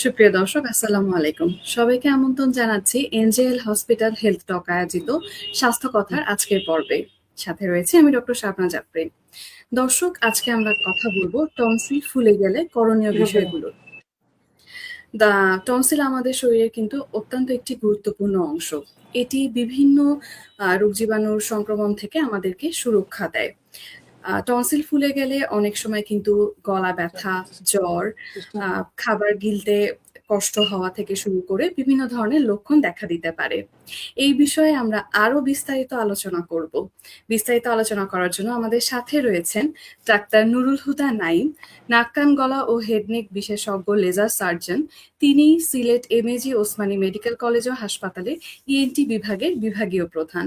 সুপ্রিয় দর্শক, আসসালামু আলাইকুম। সবাইকে আমন্ত্রণ জানাচ্ছি এনজেএল হসপিটাল হেলথ টক আয়োজিত স্বাস্থ্য কথার আজকের পর্বে। সাথে রয়েছে আমি ডক্টর শাবনাজ আফরিন। দর্শক, আজকে আমরা কথা বলবো টনসিল ফুলে গেলে করণীয় বিষয়গুলো। টনসিল আমাদের শরীরের কিন্তু অত্যন্ত একটি গুরুত্বপূর্ণ অংশ। এটি বিভিন্ন রোগ জীবাণুর সংক্রমণ থেকে আমাদেরকে সুরক্ষা দেয়। টনসিল ফুলে গেলে অনেক সময় কিন্তু গলা ব্যথা, জ্বর, খাবার গিলতে কষ্ট হওয়া থেকে শুরু করে বিভিন্ন ধরনের লক্ষণ দেখা দিতে পারে। এই বিষয়ে আমরা আরো বিস্তারিত আলোচনা করব। বিস্তারিত আলোচনা করার জন্য আমাদের সাথে রয়েছেন ডাক্তার নুরুল হুদা নাইম, নাক কান গলা ও হেডনেক বিশেষজ্ঞ লেজার সার্জন। তিনি Sylhet MAG Osmani medical college ও হাসপাতালে ইএনটি বিভাগের বিভাগীয় প্রধান।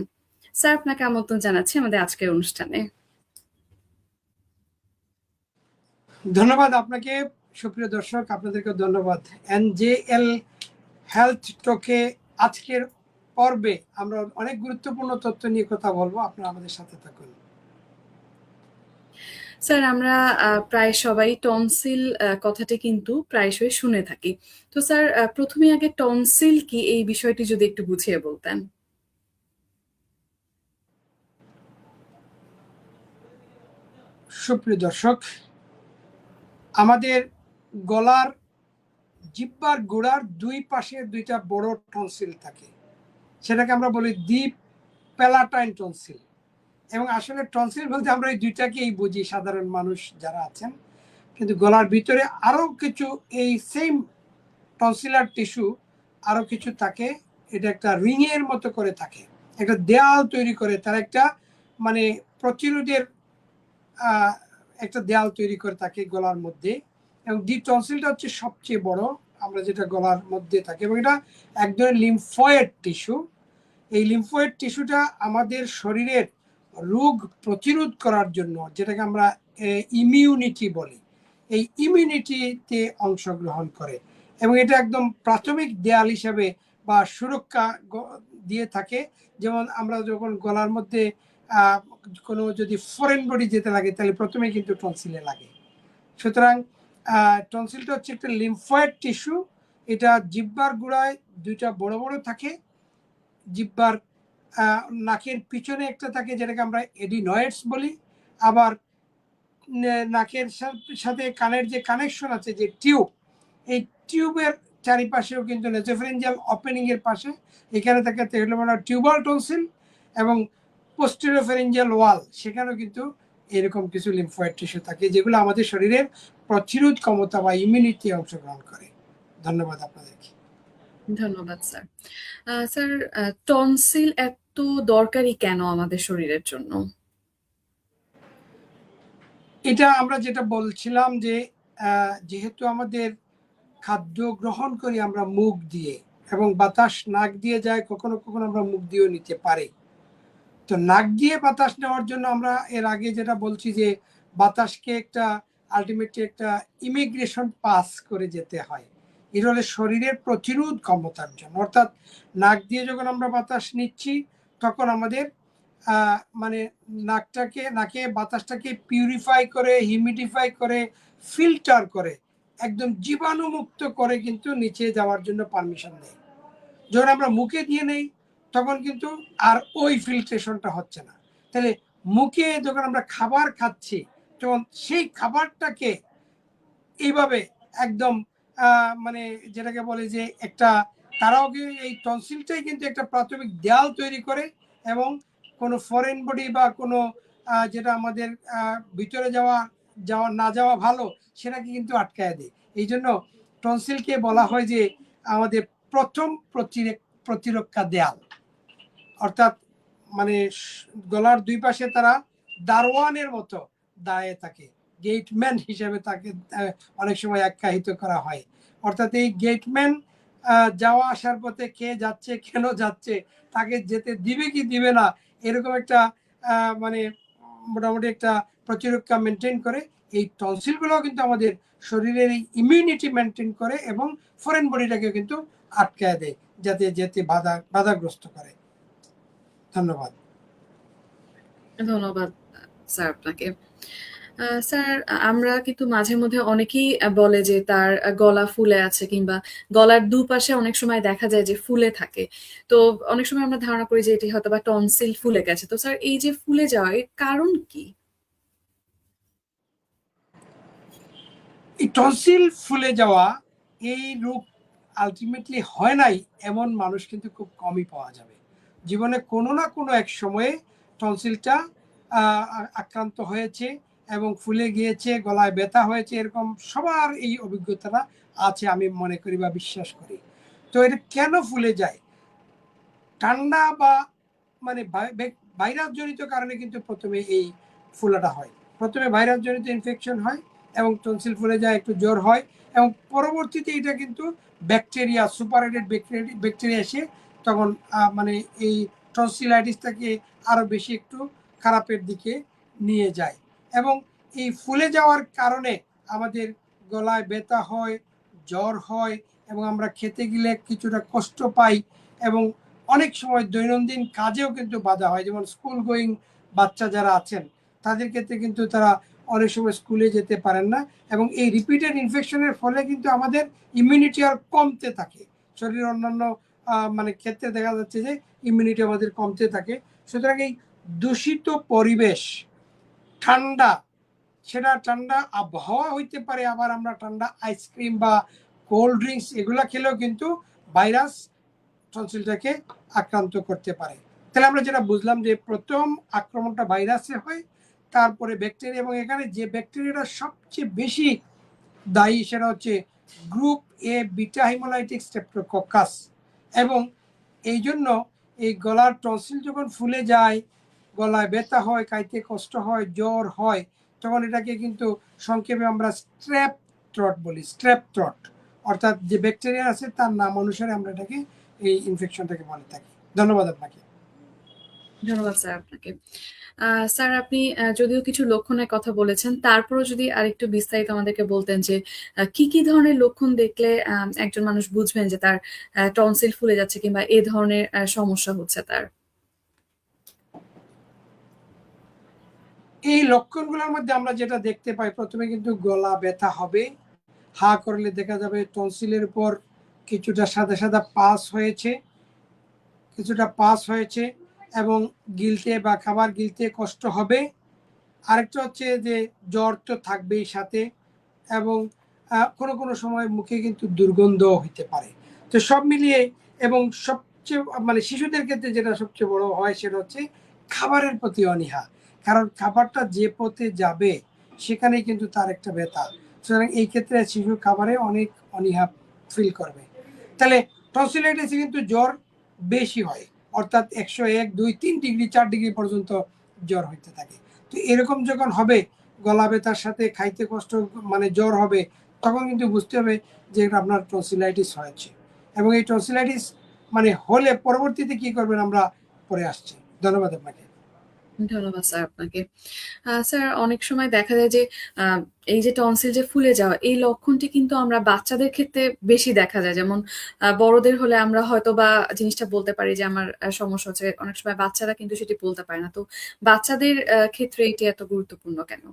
স্যার, আপনাকে আমন্ত্রণ জানাচ্ছি আমাদের আজকের অনুষ্ঠানে। ধন্যবাদ আপনাকে। সুপ্রিয় দর্শক, আপনাদেরকে ধন্যবাদ। এনজেএল হেলথ টকে আজকের পর্বে আমরা অনেক গুরুত্বপূর্ণ তথ্য নিয়ে কথা বলবো। আপনারা আমাদের সাথে থাকুন। স্যার, আমরা প্রায় সবাই টনসিল কথাটি কিন্তু প্রায়শই শুনে থাকি। তো স্যার, প্রথমে আগে টনসিল কি, এই বিষয়টি যদি একটু বুঝিয়ে বলতেন। সুপ্রিয় দর্শক, আমাদের গলার জিহ্বার গোড়ার দুই পাশে দুইটা বড় টনসিল থাকে, সেটাকে আমরা বলি ডিপ প্যালাটাইন টনসিল। এবং আসলে টনসিল বলতে আমরা এই দুইটাকেই বুঝি সাধারণ মানুষ যারা আছেন, কিন্তু গলার ভিতরে আরো কিছু এই সেম টনসিলার টিস্যু আরো কিছু থাকে। এটা একটা রিং এর মতো করে থাকে, একটা দেয়াল তৈরি করে, তার একটা মানে প্রতিরোধের একটা দেয়াল তৈরি করে থাকে গলার মধ্যে। এবং ডিপ টনসিলটা হচ্ছে সবচেয়ে বড়, আমরা যেটা গলার মধ্যে থাকে, এবং এটা এক ধরনের লিম্ফয়েড টিস্যু। এই লিম্ফয়েড টিস্যুটা আমাদের শরীরের রোগ প্রতিরোধ করার জন্য, যেটাকে আমরা ইমিউনিটি বলি, এই ইমিউনিটিতে অংশগ্রহণ করে। এবং এটা একদম প্রাথমিক দেয়াল হিসাবে বা সুরক্ষা দিয়ে থাকে। যেমন আমরা যখন গলার মধ্যে কোনো যদি ফরেন বডি যেতে লাগে, তাহলে প্রথমে কিন্তু টনসিলে লাগে। সুতরাং টনসিলটা হচ্ছে একটা লিম্ফয়েড টিস্যু। এটা জিহ্বার গোড়ায় দুইটা বড় বড় থাকে, জিহ্বার নাকের পিছনে একটা থাকে, যেটাকে আমরা এডিনয়েডস বলি। আবার নাকের সাথে কানের যে কানেকশন আছে, যে টিউব, এই টিউবের চারিপাশেও কিন্তু নেসোফ্যারিঞ্জিয়াল ওপেনিং এর পাশে এখানে থাকে টিউবাল টনসিল। এবং পোস্টেরিওফ্যারিঞ্জিয়াল ওয়াল, সেখানেও কিন্তু এরকম কিছু লিম্ফয়েড টিস্যু থাকে, যেগুলো আমাদের শরীরের প্রতিরোধ ক্ষমতা বা ইমিউনিটি অংশগ্রহণ করে। ধন্যবাদ আপনাদেরকে। ধন্যবাদ স্যার। স্যার, টনসিল এত দরকারি কেন আমাদের শরীরের জন্য? এটা আমরা যেটা বলছিলাম যে যেহেতু আমাদের খাদ্য গ্রহণ করি আমরা মুখ দিয়ে, এবং বাতাস নাক দিয়ে যায়, কখনো কখনো আমরা মুখ দিয়েও নিতে পারি। তো নাক দিয়ে বাতাস নেওয়ার জন্য আমরা এর আগে যেটা বলছি যে বাতাসকে একটা আলটিমেটলি একটা ইমিগ্রেশন পাস করে যেতে হয়। এটা হলে শরীরের প্রতিরোধ ক্ষমতার জন্য। অর্থাৎ নাক দিয়ে যখন আমরা বাতাস নিচ্ছি, তখন আমাদের মানে নাকে বাতাসটাকে পিউরিফাই করে, হিউমিডিফাই করে, ফিল্টার করে, একদম জীবাণুমুক্ত করে কিন্তু নিচে যাওয়ার জন্য পারমিশন দেয়। যখন আমরা মুখে দিয়ে নেই, তখন কিন্তু আর ওই ফিল্ট্রেশনটা হচ্ছে না। তাহলে মুখে যখন আমরা খাবার খাচ্ছি, তখন সেই খাবারটাকে এইভাবে একদম মানে যেটাকে বলে যে একটা, তারাও এই টনসিলটাই কিন্তু একটা প্রাথমিক দেয়াল তৈরি করে, এবং কোনো ফরেন বডি বা কোনো যেটা আমাদের ভিতরে না যাওয়া ভালো, সেটাকে কিন্তু আটকায় দেয়। এই জন্য টনসিলকে বলা হয় যে আমাদের প্রথম প্রতিরক্ষা দেয়াল। অর্থাৎ মানে গলার দুই পাশে তারা দারোয়ানের মতো দাঁড়িয়ে থাকে, গেটম্যান হিসেবে তাকে অনেক সময় আখ্যায়িত করা হয়। অর্থাৎ এই গেটম্যান যাওয়া আসার পথে কে যাচ্ছে, কেন যাচ্ছে, তাকে যেতে দিবে কি দিবে না, এরকম একটা মানে মোটামুটি একটা প্রতিরক্ষা মেনটেন করে। এই টনসিলগুলো কিন্তু আমাদের শরীরের এই ইমিউনিটি মেনটেন করে, এবং ফরেন বডিটাকে কিন্তু আটকায় দেয়, যাতে যেতে বাধাগ্রস্ত করে। ধন্যবাদ। ধন্যবাদ স্যার আপনাকে। স্যার, আমরা কিন্তু মাঝে মধ্যে অনেকেই বলে যে তার গলা ফুলে আছে, কিংবা গলার দুপাশে অনেক সময় দেখা যায় যে ফুলে থাকে। তো অনেক সময় আমরা ধারণা করি যে এটি হয়তো বা টনসিল ফুলে গেছে। তো স্যার, এই যে ফুলে যাওয়ার এর কারণ কি? এই টনসিল ফুলে যাওয়া এই রোগ আলটিমেটলি হয় নাই এমন মানুষ কিন্তু খুব কমই পাওয়া যাবে। জীবনে কোনো না কোনো এক সময়ে টনসিলটা আক্রান্ত হয়েছে এবং ফুলে গিয়েছে, গলায় ব্যথা হয়েছে, এরকম সবার এই অভিজ্ঞতাটা আছে আমি মনে করি বা বিশ্বাস করি। তো এটা কেন ফুলে যায়? ঠান্ডা বা মানে ভাইরাস জনিত কারণে কিন্তু প্রথমে এই ফোলাটা হয়। প্রথমে ভাইরাস জনিত ইনফেকশন হয় এবং টনসিল ফুলে যায়, একটু জ্বর হয় এবং পরবর্তীতে এটা কিন্তু ব্যাকটেরিয়া, সুপারহেডেড ব্যাকটেরিয়া এসে তখন মানে এই টনসিলাইটিসটাকে আরো বেশি একটু খারাপের দিকে নিয়ে যায়। এবং এই ফুলে যাওয়ার কারণে আমাদের গলায় ব্যথা হয়, জ্বর হয় এবং আমরা খেতে গেলে কিছুটা কষ্ট পাই এবং অনেক সময় দৈনন্দিন কাজেও কিন্তু বাধা হয়। যেমন স্কুল গোয়িং বাচ্চা যারা আছেন তাদের ক্ষেত্রে কিন্তু তারা অনেক সময় স্কুলে যেতে পারেন না এবং এই রিপিটেড ইনফেকশনের ফলে কিন্তু আমাদের ইমিউনিটি আর কমতে থাকে। শরীরের অন্যান্য মানে ক্ষেত্রে দেখা যাচ্ছে যে ইমিউনিটি আমাদের কমতে থাকে। সুতরাং এই দূষিত পরিবেশ, ঠান্ডা, সেটা ঠান্ডা আবহাওয়া হইতে পারে, আবার আমরা ঠান্ডা আইসক্রিম বা কোল্ড ড্রিঙ্কস এগুলা খেলেও কিন্তু ভাইরাস টনসিলটাকে আক্রান্ত করতে পারে। তাহলে আমরা যেটা বুঝলাম যে প্রথম আক্রমণটা ভাইরাসে হয়, তারপরে ব্যাকটেরিয়া, এবং এখানে যে ব্যাকটেরিয়াটা সবচেয়ে বেশি দায়ী সেটা হচ্ছে group A beta haemolytic streptococcus. এবং এই জন্য এই গলার টনসিল যখন ফুলে যায়, গলায় ব্যথা হয়, খাইতে কষ্ট হয়, জ্বর হয়, তখন এটাকে কিন্তু সংক্ষেপে আমরা স্ট্রেপ থ্রট বলি। স্ট্রেপ থ্রট অর্থাৎ যে ব্যাকটেরিয়া আছে তার নাম অনুসারে আমরা এটাকে এই ইনফেকশনটাকে বলে থাকি। ধন্যবাদ আপনাকে। ধন্যবাদ স্যার আপনাকে। স্যার, আপনি যদিও কিছু লক্ষণের কথা বলেছেন, তারপরও যদি আরেকটু বিস্তারিত আমাদেরকে বলতেন যে কি কি ধরনের লক্ষণ দেখলে একজন মানুষ বুঝবেন যে তার টনসিল ফুলে যাচ্ছে কিংবা এ ধরনের সমস্যা হচ্ছে তার। এই লক্ষণগুলোর মধ্যে আমরা যেটা দেখতে পাই, প্রথমে কিন্তু গলা ব্যথা হবে, হা করলে দেখা যাবে টনসিলের উপর কিছুটা সাদা সাদা পাস হয়েছে, কিছুটা পাস হয়েছে এবং গিলতে বা খাবার গিলতে কষ্ট হবে। আরেকটা হচ্ছে যে জ্বর তো থাকবেই সাথে, এবং কোনো কোনো সময় মুখে কিন্তু দুর্গন্ধ হইতে পারে। তো সব মিলিয়ে, এবং সবচেয়ে মানে শিশুদের ক্ষেত্রে যেটা সবচেয়ে বড় হয় সেটা হচ্ছে খাবারের প্রতি অনীহা। কারণ খাবারটা যে পথে যাবে সেখানেই কিন্তু তার একটা ব্যথা। সুতরাং এই ক্ষেত্রে শিশু খাবারে অনেক অনীহা ফিল করবে। তাহলে টনসিলাইটিসে কিন্তু জ্বর বেশি হয়, অর্থাৎ 101, 2, 3 ডিগ্রি 4 ডিগ্রি পর্যন্ত জ্বর হইতে থাকে। তো এরকম যখন হবে, গলা ব্যথার সাথে খাইতে কষ্ট, মানে জ্বর হবে, তখন কিন্তু বুঝতে হবে যে এটা আপনার টনসিলাইটিস হয়েছে। এবং এই টনসিলাইটিস মানে হলে পরবর্তীতে কি করবেন আমরা পরে আসছি। ধন্যবাদ আপনাকে। ধন্যবাদ স্যার আপনাকে। স্যার, অনেক সময় দেখা যায় যে আহ, এই যে টনসিল যে ফুলে যাওয়া, এই লক্ষণটি কিন্তু আমরা বাচ্চাদের ক্ষেত্রে বেশি দেখা যায়। যেমন বড়দের হলে আমরা হয়তো বা জিনিসটা বলতে পারি যে আমার সমস্যা হচ্ছে, অনেক সময় বাচ্চারা কিন্তু সেটি বলতে পারে না। তো বাচ্চাদের ক্ষেত্রে এটি এত গুরুত্বপূর্ণ কেন?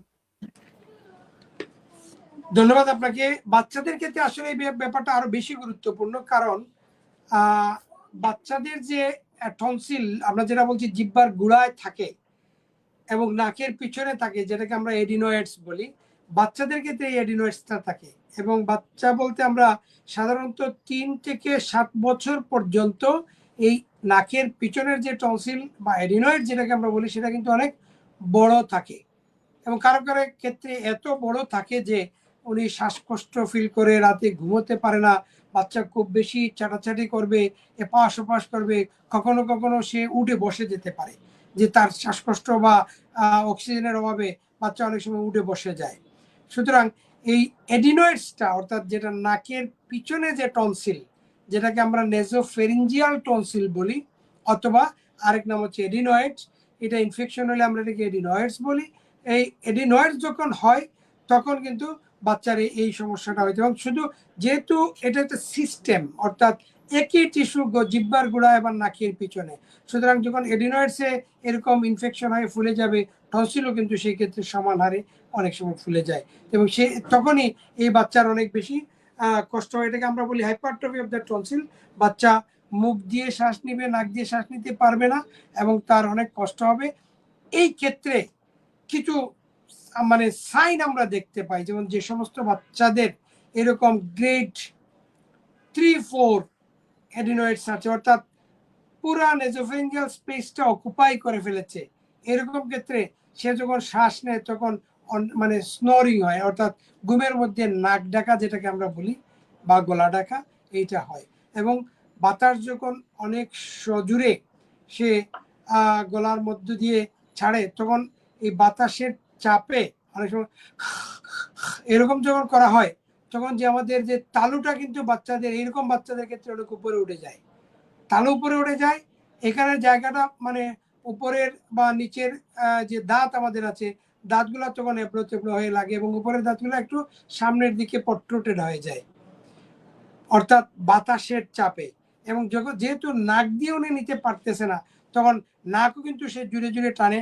ধন্যবাদ আপনাকে। বাচ্চাদের ক্ষেত্রে আসলে এই ব্যাপারটা আরো বেশি গুরুত্বপূর্ণ, কারণ আহ, বাচ্চাদের যে টনসিল আমরা যেটা বলছি জিহ্বার গুড়ায় থাকে এবং নাকের পিছনে থাকে, যেটাকে আমরা এডিনোয়েডস বলি, বাচ্চাদের ক্ষেত্রে এই এডিনোয়েডসটা থাকে। এবং বাচ্চা বলতে আমরা সাধারণত 3 থেকে 7 বছর পর্যন্ত এই নাকের পিছনের যে টনসিল বা এডিনোয়েড যেটাকে আমরা বলি সেটা কিন্তু অনেক বড় থাকে এবং কারো কারো ক্ষেত্রে এত বড় থাকে যে উনি শ্বাসকষ্ট ফিল করে, রাতে ঘুমোতে পারে না, বাচ্চা খুব বেশি চাটাচাটি করবে, এপাশ ওপাশ করবে, কখনো কখনো সে উঠে বসে যেতে পারে, যে তার শ্বাসকষ্ট বা অক্সিজেনের অভাবে বাচ্চা অনেক সময় উঠে বসে যায়। সুতরাং এই এডিনোয়েডসটা অর্থাৎ যেটা নাকের পিছনে যে টনসিল, যেটাকে আমরা নেজোফেরিঞ্জিয়াল টনসিল বলি, অথবা আরেক নাম হচ্ছে এডিনোয়েডস, এটা ইনফেকশন হলে আমরা এটাকে এডিনোয়েডস বলি। এই এডিনোয়েডস যখন হয় তখন কিন্তু বাচ্চার এই সমস্যাটা হয়েছে। এবং শুধু যেহেতু এটা একটা সিস্টেম, অর্থাৎ একই টিস্যু জিহ্বার গোড়া এবং নাকের পিছনে। সুতরাং যখন এডিনয়েডসে এরকম ইনফেকশন হয়ে ফুলে যাবে, টনসিলও কিন্তু সেই ক্ষেত্রে সমান হারে অনেক সময় ফুলে যায়, এবং সে তখনই এই বাচ্চার অনেক বেশি কষ্ট হয়। এটাকে আমরা বলি হাইপারট্রফি অফ দ্য টনসিল। বাচ্চা মুখ দিয়ে শ্বাস নিবে, নাক দিয়ে শ্বাস নিতে পারবে না এবং তার অনেক কষ্ট হবে। এই ক্ষেত্রে কিছু মানে সাইন আমরা দেখতে পাই, যেমন যে সমস্ত বাচ্চাদের এরকম গ্রেড 3-4 অ্যাডিনয়েডস আছে, অর্থাৎ পুরা নেজোফেঞ্জিয়াল স্পেসটা অকুপাই করে ফেলেছে, এরকম ক্ষেত্রে সে যখন শ্বাস নেয় তখন মানে স্নোরিং হয়, অর্থাৎ ঘুমের মধ্যে নাক ডাকা যেটাকে আমরা বলি বা গলা ডাকা, এইটা হয়। এবং বাতাস যখন অনেক সজোরে সে গলার মধ্য দিয়ে ছাড়ে, তখন এই বাতাসের চাপে অনেক সময় এরকম যখন করা হয়, তখন যে আমাদের যে তালুটা কিন্তু বাচ্চাদের, এরকম বাচ্চাদের ক্ষেত্রে অনেক উপরে উঠে যায়, তালু উপরে উঠে যায়। এখানে জায়গাটা মানে উপরের বা নিচের যে দাঁত আমাদের আছে, দাঁতগুলো তখন এবড়ো তেবড়ো হয়ে লাগে এবং উপরের দাঁতগুলো একটু সামনের দিকে প্রট্রুটেড হয়ে যায়, অর্থাৎ বাতাসের চাপে। এবং যখন যেহেতু নাক দিয়ে উনি নিতে পারতেছে না, তখন নাকও কিন্তু সে জুড়ে জুড়ে টানে,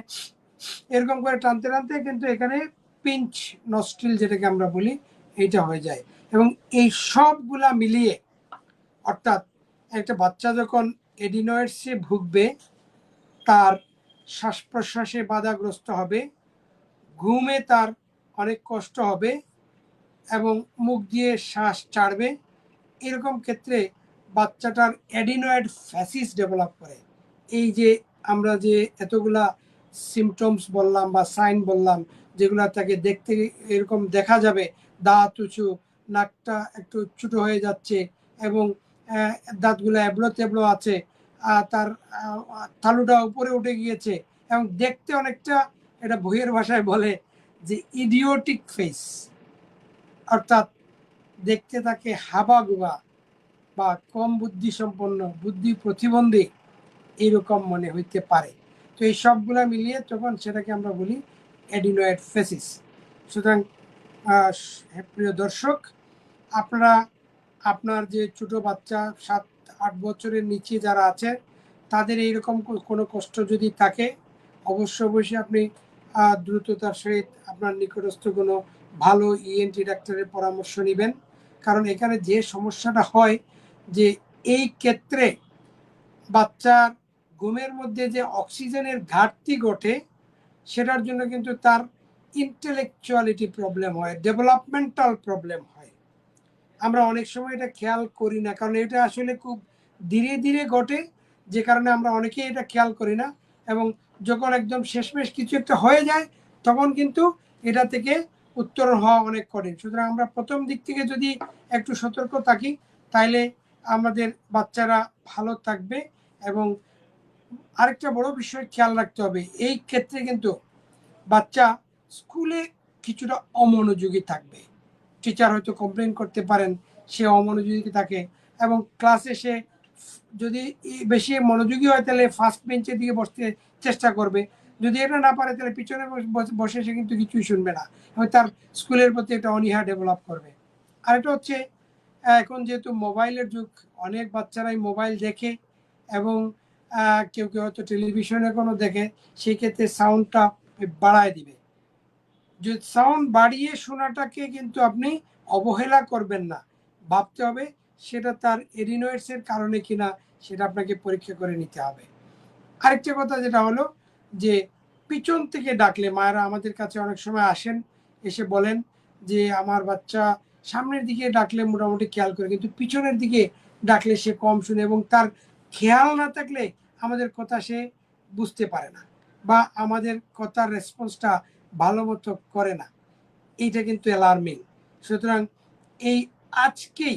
এরকম করে টানতে টানতে কিন্তু এখানে পিঞ্চ নস্ট্রিল যেটাকে আমরা বলি, এইটা হয়ে যায়। এবং এই সবগুলা মিলিয়ে, অর্থাৎ একটা বাচ্চা যখন এডিনয়েডসে ভুগবে, তার শ্বাস প্রশ্বাসে বাধাগ্রস্ত হবে, ঘুমে তার অনেক কষ্ট হবে এবং মুখ দিয়ে শ্বাস ছাড়বে। এরকম ক্ষেত্রে বাচ্চাটার অ্যাডিনয়েড ফ্যাসিস ডেভেলপ করে। এই যে আমরা যে এতগুলা সিমটমস বললাম বা সাইন বললাম, যেগুলো তাকে দেখতে এরকম দেখা যাবে, দাঁত উঁচু, নাকটা একটু ছোটো হয়ে যাচ্ছে এবং দাঁতগুলো এবড়ো তেবড়ো আছে, তার তালুটা উপরে উঠে গিয়েছে এবং দেখতে অনেকটা, এটা বইয়ের ভাষায় বলে যে ইডিওটিক ফেস, অর্থাৎ দেখতে তাকে হাবাগুবা বা কম বুদ্ধি সম্পন্ন, বুদ্ধি প্রতিবন্ধী এইরকম মনে হইতে পারে। তো এই সবগুলা মিলিয়ে তখন সেটাকে আমরা বলি অ্যাডিনয়েড ফেসিস। সুতরাং প্রিয় দর্শক, আপনারা আপনার যে ছোট বাচ্চা 7-8 বছরের নিচে যারা আছে, তাদের এইরকম কোনো কষ্ট যদি থাকে, অবশ্যই আপনি দ্রুততার সহিত আপনার নিকটস্থ কোনো ভালো ইএনটি ডাক্তারের পরামর্শ নেবেন। কারণ এখানে যে সমস্যাটা হয়, যে এই ক্ষেত্রে বাচ্চার ঘুমের মধ্যে যে অক্সিজেনের ঘাটতি ঘটে, সেটার জন্য কিন্তু তার ইন্টেলেকচুয়ালিটি প্রবলেম হয়, ডেভেলপমেন্টাল প্রবলেম হয়। আমরা অনেক সময় এটা খেয়াল করি না, কারণ এটা আসলে খুব ধীরে ধীরে ঘটে, যে কারণে আমরা অনেকেই এটা খেয়াল করি না। এবং যখন একদম শেষমেশ কিছু একটা হয়ে যায়, তখন কিন্তু এটা থেকে উত্তরণ হওয়া অনেক কঠিন। সুতরাং আমরা প্রথম দিক থেকে যদি একটু সতর্ক থাকি, তাইলে আমাদের বাচ্চারা ভালো থাকবে। এবং আরেকটা বড় বিষয় খেয়াল রাখতে হবে, এই ক্ষেত্রে কিন্তু বাচ্চা স্কুলে কিছুটা অমনোযোগী থাকবে। টিচার হয়তো কমপ্লেন করতে পারেন সে অমনোযোগী থাকে, এবং ক্লাসে সে যদি বেশি মনোযোগী হয় তাহলে ফার্স্ট বেঞ্চের দিকে বসতে চেষ্টা করবে, যদি এটা না পারে তাহলে পিছনে বসে সে কিন্তু কিছুই শুনবে না এবং তার স্কুলের প্রতি একটা অনীহা ডেভেলপ করবে। আরেকটা হচ্ছে, এখন যেহেতু মোবাইলের যুগ, অনেক বাচ্চারাই মোবাইল দেখে এবং কেউ কেউ হয়তো টেলিভিশনে কোনো দেখে, সেই ক্ষেত্রে সাউন্ডটা বাড়ায় দিবে। যে সাউন্ড বাড়িয়ে শোনাটাকে কিন্তু আপনি অবহেলা করবেন না, ভাবতে হবে সেটা তার এডিনয়েডস এর কারণে কিনা, সেটা আপনাকে পরীক্ষা করে নিতে হবে। আরেকটা কথা যেটা হলো, যে পিছন থেকে ডাকলে, মায়েরা আমাদের কাছে অনেক সময় আসেন, এসে বলেন যে আমার বাচ্চা সামনের দিকে ডাকলে মোটামুটি খেয়াল করে, কিন্তু পিছনের দিকে ডাকলে সে কম শুনে এবং তার খেয়াল না থাকলে আমাদের কথা সে বুঝতে পারে না বা আমাদের কথার রেসপন্সটা ভালো মতো করে না। এইটা কিন্তু অ্যালার্মিং। সুতরাং এই আজকেই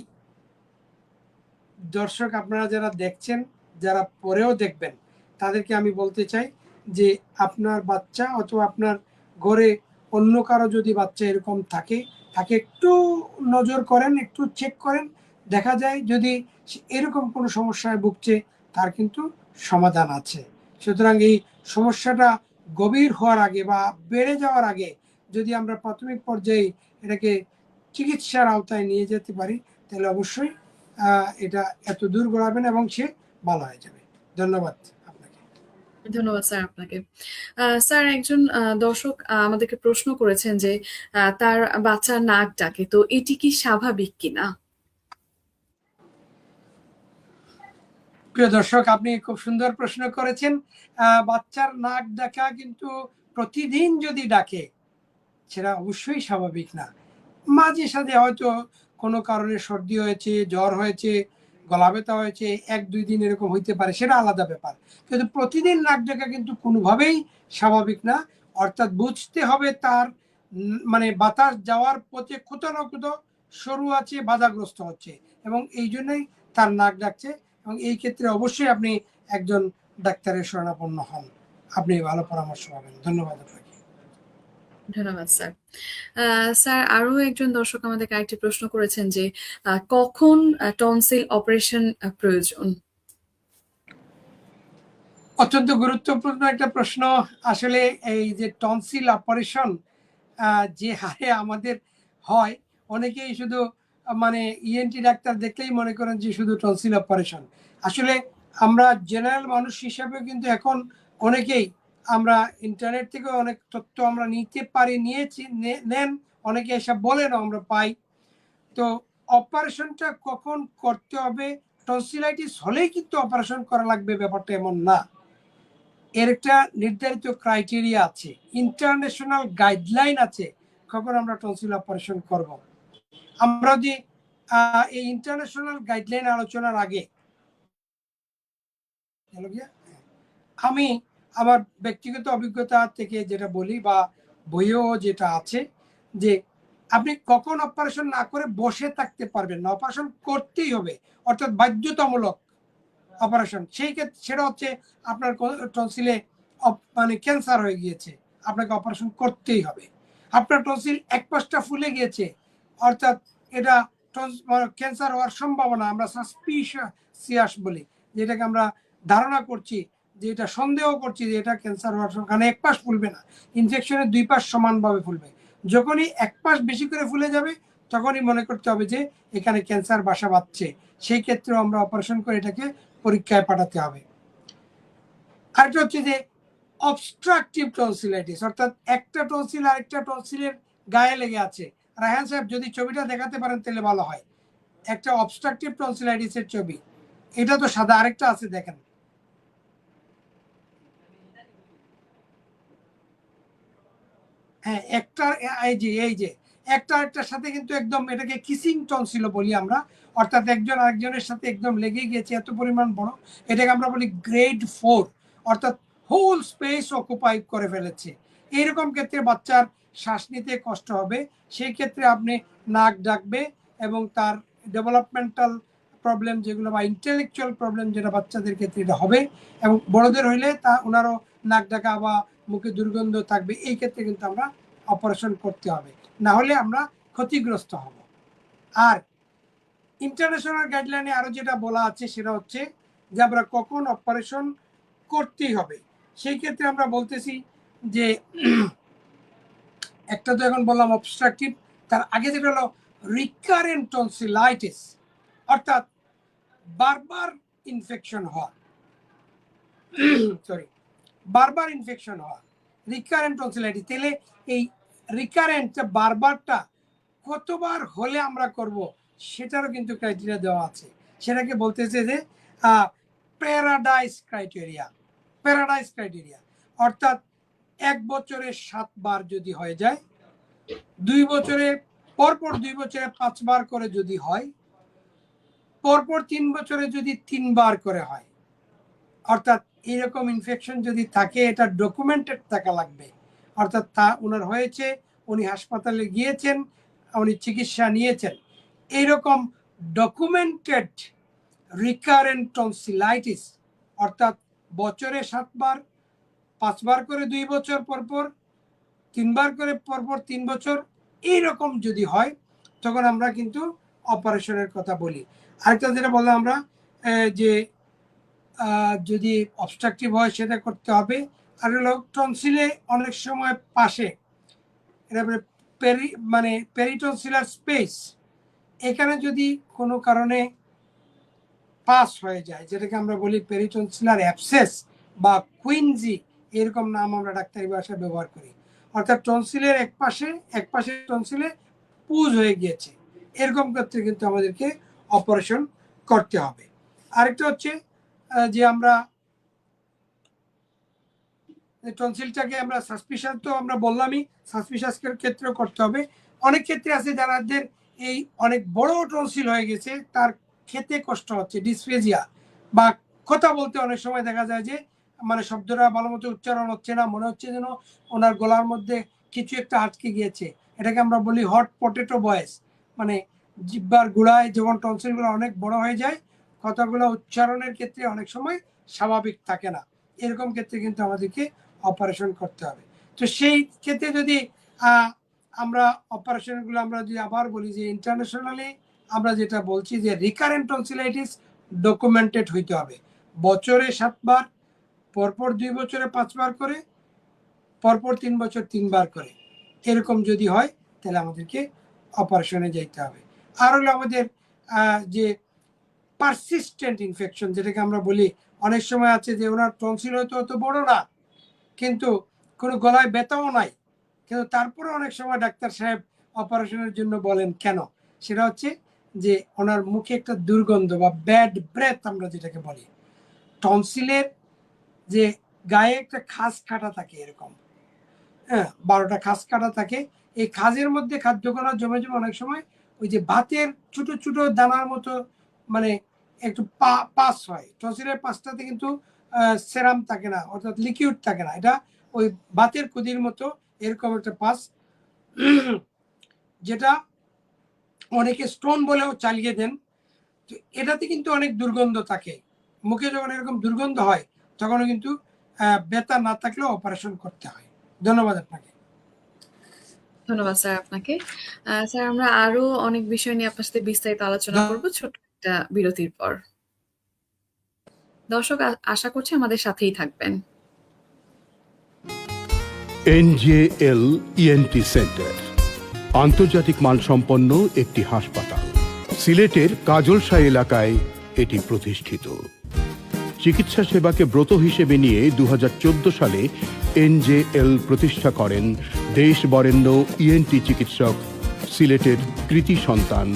দর্শক আপনারা যারা দেখছেন, যারা পরেও দেখবেন, তাদেরকে আমি বলতে চাই যে আপনার বাচ্চা অথবা আপনার ঘরে অন্য কারো যদি বাচ্চা এরকম থাকে, তাকে একটু নজর করেন, একটু চেক করেন, দেখা যায় যদি এরকম কোনো সমস্যায় ভুগছে, তার কিন্তু সমাধান আছে। সুতরাং এই সমস্যাটা গভীর হওয়ার আগে বা বেড়ে যাওয়ার আগে যদি আমরা প্রাথমিক পর্যায়ে এটাকে চিকিৎসার আওতায় নিয়ে যেতে পারি, তাহলে অবশ্যই এটা এত দূর গড়াবেন এবং সে ভালো হয়ে যাবে। ধন্যবাদ আপনাকে। ধন্যবাদ স্যার আপনাকে। স্যার, একজন দর্শক আমাদেরকে প্রশ্ন করেছেন যে তার বাচ্চার নাক ডাকে, তো এটি কি স্বাভাবিক কিনা? প্রিয় দর্শক, আপনি খুব সুন্দর প্রশ্ন করেছেন। বাচ্চার নাক ডাকা কিন্তু প্রতিদিন যদি ডাকে সেটা অবশ্যই স্বাভাবিক না। মাঝে সাঝে হয়তো কোনো কারণে সর্দি হয়েছে, জ্বর হয়েছে, গলা ব্যথা হয়েছে, 1-2 দিন এরকম হইতে পারে, সেটা আলাদা ব্যাপার। কিন্তু প্রতিদিন নাক ডাকা কিন্তু কোনোভাবেই স্বাভাবিক না। অর্থাৎ বুঝতে হবে তার মানে বাতাস যাওয়ার পথে কোথাও না কোথাও সরু আছে, বাধাগ্রস্ত হচ্ছে, এবং এই জন্যই তার নাক ডাকছে। এবং এই ক্ষেত্রে অবশ্যই আপনি একজন ডাক্তারের শরণাপন্ন হন, আপনি ভালো পরামর্শ পাবেন। ধন্যবাদ আপনাকে। ধন্যবাদ স্যার। স্যার, আরো একজন দর্শক আমাদেরকে আরেকটি প্রশ্ন করেছেন যে কখন টনসিল অপারেশন প্রয়োজন? অত্যন্ত গুরুত্বপূর্ণ একটা প্রশ্ন। আসলে এই যে টনসিল অপারেশন যে হারে আমাদের হয়, অনেকেই শুধু মানে ইএনটি ডাক্তার দেখলেই মনে করেন যে শুধু টনসিল অপারেশন। আসলে আমরা জেনারেল মানুষ হিসাবে কিন্তু এখন অনেকেই আমরা ইন্টারনেট থেকে অনেক তথ্য আমরা নিতে পারি, নিয়েছি, নেন, অনেকে এসব বলেন, আমরা পাই। তো অপারেশনটা কখন করতে হবে, টনসিলাইটিস হলেই কিন্তু অপারেশন করা লাগবে ব্যাপারটা এমন না। এর একটা নির্ধারিত ক্রাইটেরিয়া আছে, ইন্টারন্যাশনাল গাইডলাইন আছে কখন আমরা টনসিল অপারেশন করব। আমরা যদি এই ইন্টারন্যাশনাল গাইডলাইন আলোচনার আগে আমি আমার ব্যক্তিগত অভিজ্ঞতা থেকে যেটা বলি, বা বইয়েও যেটা আছে, যে আপনি কখন অপারেশন না করে বসে থাকতে পারবেন না, অপারেশন করতেই হবে, অর্থাৎ বাধ্যতামূলক অপারেশন। সেই ক্ষেত্রে সেটা হচ্ছে আপনার টনসিলে মানে ক্যান্সার হয়ে গিয়েছে, আপনাকে অপারেশন করতেই হবে। আপনার টনসিল এক পাশটা ফুলে গিয়েছে, অর্থাৎ এটা ক্যান্সার হওয়ার সম্ভাবনা, আমরা সাসপিশিয়াস বলি, যেটাকে আমরা ধারণা করছি, যে এটা সন্দেহ করছি যে এটা ক্যান্সার হওয়ার, কারণ এক পাশ ফুলবে না, ইনফেকশনের 2 পাশ সমানভাবে ফুলবে। যখনই এক পাশ বেশি করে ফুলে যাবে তখনই মনে করতে হবে যে এখানে ক্যান্সার বাসা বাঁধছে, সেই ক্ষেত্রেও আমরা অপারেশন করে এটাকে পরীক্ষায় পাঠাতে হবে। আরেকটা হচ্ছে যে অবস্ট্রাকটিভ টনসিলাইটিস, অর্থাৎ একটা টনসিল আরেকটা টনসিলের গায়ে লেগে আছে। রায়হান সাহেব যদি ছবিটা দেখাতে পারেন তাহলে ভালো হয়, একটা অবস্ট্রাকটিভ টনসিলাইটিসের ছবি। এটা তো সাদা, আরেকটা আছে দেখেন, হ্যাঁ একটা, এই যে একটা আরেকটার সাথে কিন্তু একদম, এটাকে কিসিং টনসিল বলি আমরা, অর্থাৎ একজন আরেকজনের সাথে একদম লেগে গিয়েছে, এত পরিমাণ বড়, এটাকে আমরা বলি গ্রেড 4, অর্থাৎ হোল স্পেস অকুপাই করে ফেলেছে। এইরকম ক্ষেত্রে বাচ্চার শ্বাস নিতে কষ্ট হবে, সেই ক্ষেত্রে আপনি নাক ডাকবে, এবং তার ডেভেলপমেন্টাল প্রবলেম যেগুলো, বা ইন্টেলেকচুয়াল প্রবলেম যেটা বাচ্চাদের ক্ষেত্রে এটা হবে, এবং বড়দের হইলে তা ওনারও নাক ডাকা বা মুখে দুর্গন্ধ থাকবে, এই ক্ষেত্রে কিন্তু আমরা অপারেশন করতে হবে, না হলে আমরা ক্ষতিগ্রস্ত হব। আর ইন্টারন্যাশনাল গাইডলাইনে আরো যেটা বলা আছে সেটা হচ্ছে যে আমরা কখন অপারেশন করতেই হবে। সেই ক্ষেত্রে আমরা বলতেছি যে একটা তো এখন বললাম অবস্ট্রাকটিভ, তার আগে যেটা হলো রিকারেন্ট টনসিলাইটিস, অর্থাৎ বারবার ইনফেকশন হওয়া, সরি, বারবার ইনফেকশন হওয়া, রিকারেন্ট টনসিলাইটিস। তাহলে এই রিকারেন্ট বারবারটা কতবার হলে আমরা করব সেটারও কিন্তু ক্রাইটেরিয়া দেওয়া আছে। সেটাকে বলতেছে যে প্যারাডাইস ক্রাইটেরিয়া। প্যারাডাইস ক্রাইটেরিয়া অর্থাৎ 1 বছরে 7 বার যদি হয়ে যায়, 2 বছরে পরপর 2 বছরে 5 বার করে যদি হয়, পরপর 3 বছরে যদি 3 বার করে হয়, অর্থাৎ এরকম ইনফেকশন যদি থাকে এটা ডকুমেন্টেড থাকা লাগবে, অর্থাৎ তা ওনার হয়েছে, উনি হাসপাতালে গিয়েছেন, উনি চিকিৎসা নিয়েছেন, এইরকম ডকুমেন্টেড রিকারেন্ট টনসিলাইটিস, অর্থাৎ বছরে 7 বার, 5 বার করে 2 বছর পরপর, 3 বার করে পরপর 3 বছর, এইরকম যদি হয় তখন আমরা কিন্তু অপারেশনের কথা বলি। আরেকটা যেটা বললাম আমরা, যে যদি অবস্ট্রাকটিভ হয় সেটা করতে হবে। আর হলো টনসিলে অনেক সময় পাশে এটা মানে পেরিটনসিলার স্পেস, এখানে যদি কোনো কারণে পাস হয়ে যায়, যেটাকে আমরা বলি পেরিটনসিলার অ্যাবসেস বা কুইনজি, এরকম নাম আমরা ডাক্তারি ভাষায় ব্যবহার করি। অর্থাৎ টনসিলের এক পাশে টনসিলে পুজ হয়ে গিয়েছে, এরকম ক্ষেত্রে কিন্তু আমাদেরকে অপারেশন করতে হবে। আরেকটা হচ্ছে যে আমরা টনসিলটাকে আমরা সাসপিশাস, তো আমরা বললামই, সাসপিশাসের ক্ষেত্রেও করতে হবে। অনেক ক্ষেত্রে আছে যাদের এই অনেক বড় টনসিল হয়ে গেছে, তার খেতে কষ্ট হচ্ছে, ডিসফেজিয়া, বা কথা বলতে অনেক সময় দেখা যায় যে মানে শব্দটা ভালো মতো উচ্চারণ হচ্ছে না, মনে হচ্ছে যেন ওনার গলার মধ্যে কিছু একটা আটকে গিয়েছে। এটাকে আমরা বলি হট পটেটো ভয়েস, মানে জিহ্বার গোড়ায় যখন টনসিলগুলো অনেক বড় হয়ে যায়, কথাগুলো উচ্চারণের ক্ষেত্রে অনেক সময় স্বাভাবিক থাকে না। এরকম ক্ষেত্রে কিন্তু আমাদেরকে অপারেশন করতে হবে। তো সেই ক্ষেত্রে যদি আমরা অপারেশনগুলো আমরা যদি আবার বলি যে ইন্টারন্যাশনালি আমরা যেটা বলছি যে রিকারেন্ট টনসিলাইটিস ডকুমেন্টেড হইতে হবে, বছরে 7 বার, পরপর 2 বছরে 5 বার করে, পরপর 3 বছর 3 বার করে, এরকম যদি হয় তাহলে আমাদেরকে অপারেশনে যেতে হবে। আর হলো আমাদের যে পারসিস্টেন্ট ইনফেকশন, যেটাকে আমরা বলি, অনেক সময় আছে যে ওনার টনসিল হয়তো অত বড় না, কিন্তু কোনো গলায় ব্যথাও নাই, কিন্তু তারপরে অনেক সময় ডাক্তার সাহেব অপারেশনের জন্য বলেন কেন, সেটা হচ্ছে যে ওনার মুখে একটা দুর্গন্ধ বা ব্যাড ব্রেথ আমরা যেটাকে বলি। টনসিলের যে গায়ে একটা খাস কাটা থাকে এরকম, হ্যাঁ, 12টা খাস কাটা থাকে, এই খাজের মধ্যে খাদ্যকণা জমে জমে অনেক সময় ওই যে ভাতের ছোট ছোট দানার মতো মানে একটু পাস হয়। টনসিলের পাশটাতে কিন্তু সেরাম থাকে না, অর্থাৎ লিকুইড থাকে না, এটা ওই ভাতের কুদির মতো এরকম একটা পাস, যেটা অনেকে স্টোন বলেও চালিয়ে দেন। তো এটাতে কিন্তু অনেক দুর্গন্ধ থাকে, মুখে যখন এরকম দুর্গন্ধ হয় তখনও কিন্তু ব্যথা না থাকলেও অপারেশন করতে হয়। ধন্যবাদ আপনাকে। ধন্যবাদ স্যার আপনাকে। স্যার আমরা আরো অনেক বিষয় নিয়ে আপনার সাথে বিস্তারিত আলোচনা করব ছোট্ট একটা বিরতির পর। দর্শক আশা করছি আমাদের সাথেই থাকবেন। এনজেএল ইএনটি সেন্টার আন্তর্জাতিক মানসম্পন্ন একটি হাসপাতাল। সিলেটের কাজলশাহ এলাকায় এটি প্রতিষ্ঠিত। চিকিৎসা সেবাকে ব্রত হিসেবে নিয়ে 2014 সালে এনজেএল প্রতিষ্ঠা করেন দেশ বরেণ্য ইএনটি চিকিৎসক, সিলেটের কৃতি সন্তান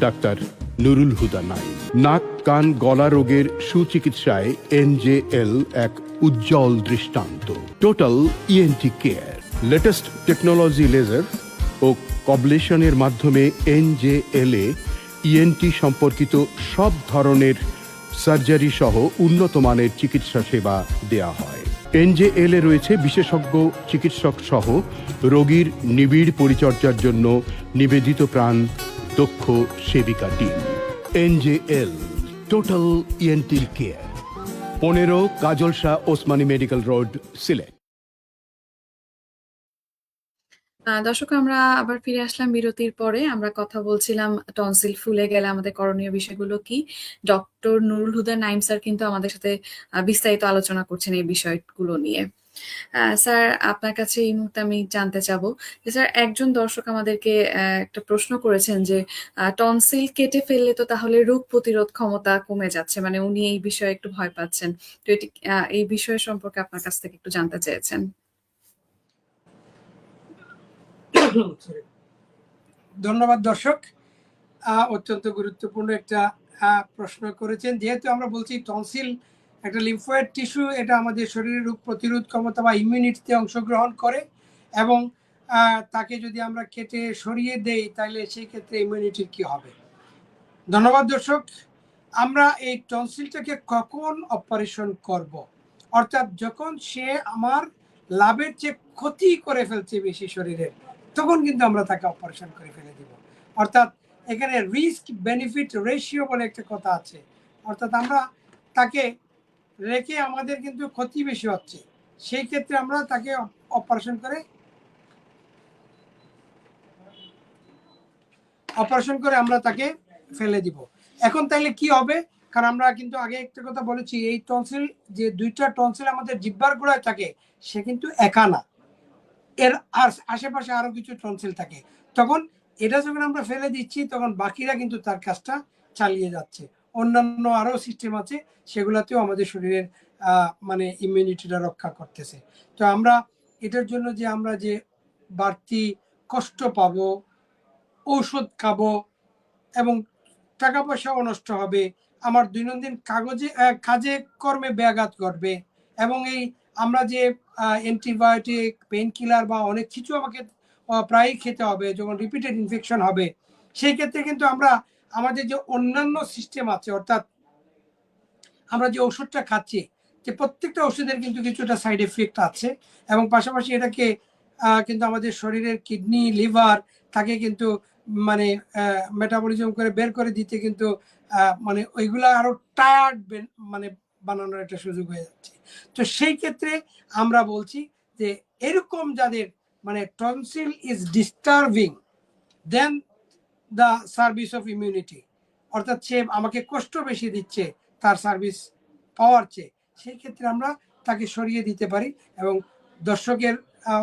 ডাক্তার নুরুল হুদা নাইম। নাক কান গলা রোগের সুচিকিৎসায় এনজেএল এক উজ্জ্বল দৃষ্টান্ত। Total ENT care, latest technology, laser ও কবলেশনের মাধ্যমে এনজেএল এ ইএনটি সম্পর্কিত সব ধরনের সার্জারি সহ উন্নত মানের চিকিৎসা সেবা দেয়া হয়। এনজেএল এ রয়েছে বিশেষজ্ঞ চিকিৎসক সহ রোগীর নিবিড় পরিচর্যার জন্য নিবেদিত প্রাণ দক্ষ সেবিকা team. NJL total ENT care, 15 Kajalshah Osmani medical road, Sylhet. দর্শক আমরা আবার ফিরে আসলাম বিরতির পরে। আমরা কথা বলছিলাম টনসিল ফুলে গেলে আমাদের করণীয় বিষয়গুলো কি। ডক্টর নুরুল হুদা নাইম স্যার কিন্তু আমাদের সাথে বিস্তারিত আলোচনা করছেন এই বিষয়গুলো নিয়ে। স্যার আপনার কাছে এই মুহূর্তে আমি জানতে চাবো যে স্যার, একজন দর্শক আমাদেরকে একটা প্রশ্ন করেছেন যে টনসিল কেটে ফেললে তো তাহলে রোগ প্রতিরোধ ক্ষমতা কমে যাচ্ছে, মানে উনি এই বিষয়ে একটু ভয় পাচ্ছেন। তো এটি এই বিষয় সম্পর্কে আপনার কাছ থেকে একটু জানতে চেয়েছেন। ধন্যবাদ দর্শক, অত্যন্ত গুরুত্বপূর্ণ একটা প্রশ্ন করেছেন। যেহেতু আমরা বলছি টনসিল একটা লিম্ফয়েড টিস্যু, এটা আমাদের শরীরের রোগ প্রতিরোধ ক্ষমতা বা ইমিউনিটিতে অংশগ্রহণ করে, এবং তাকে যদি আমরা কেটে সরিয়ে দেই তাহলে সেই ক্ষেত্রে ইমিউনিটির কি হবে। ধন্যবাদ দর্শক। আমরা এই টনসিলটাকে কখন অপারেশন করব, অর্থাৎ যখন সে আমার লাভের চেয়ে ক্ষতি করে ফেলছে বেশি শরীরের, তখন কিন্তু আমরা তাকে অপারেশন করে ফেলে দিব। অর্থাৎ এখানে রিস্ক বেনিফিট রেশিও বলে একটা কথা আছে, অর্থাৎ আমরা তাকে রেখে আমাদের কিন্তু ক্ষতি বেশি হচ্ছে, সেই ক্ষেত্রে আমরা তাকে অপারেশন করে আমরা তাকে ফেলে দিব। এখন তাইলে কি হবে, কারণ আমরা কিন্তু আগে একটা কথা বলেছি, এই টনসিল যে 2টা টনসিল আমাদের জিহ্বার গোড়ায় থাকে, সে কিন্তু একা না, এর আর আশেপাশে আরো কিছু টনসিল থাকে। তখন এটা যখন আমরা ফেলে দিচ্ছি তখন বাকিরা কিন্তু তার কাজটা চালিয়ে যাচ্ছে। অন্যান্য আরো সিস্টেম আছে, সেগুলাতেও আমাদের শরীরের মানে ইমিউনিটিটা রক্ষা করতেছে। তো আমরা এটার জন্য যে আমরা যে বাড়তি কষ্ট পাবো, ঔষধ খাবো এবং টাকা পয়সাও নষ্ট হবে, আমার দৈনন্দিন কাজে কর্মে ব্যাঘাত ঘটবে, এবং এই আমরা যে অ্যান্টিবায়োটিক, পেইন কিলার বা অনেক কিছু আমাকে প্রায়ই খেতে হবে, যখন রিপিটেড ইনফেকশন হবে, সেই ক্ষেত্রে কিন্তু আমরা আমাদের যে অন্যান্য সিস্টেম আছে, অর্থাৎ আমরা যে ওষুধটা খাচ্ছি, যে প্রত্যেকটা ওষুধের কিন্তু কিছুটা সাইড এফেক্ট আছে, এবং পাশাপাশি এটাকে কিন্তু আমাদের শরীরের কিডনি, লিভার তাকে কিন্তু মানে মেটাবলিজম করে বের করে দিতে কিন্তু মানে ওইগুলা আরো টায়ার্ড মানে বানানোর একটা সুযোগ হয়ে যাচ্ছে। তো সেই ক্ষেত্রে আমরা বলছি যে এরকম যাদের মানে tonsil is disturbing then the service of immunity, অর্থাৎ সে আমাকে কষ্ট বেশি দিচ্ছে তার সার্ভিস পাওয়ার চেয়ে, সেই ক্ষেত্রে আমরা তাকে সরিয়ে দিতে পারি। এবং দর্শকের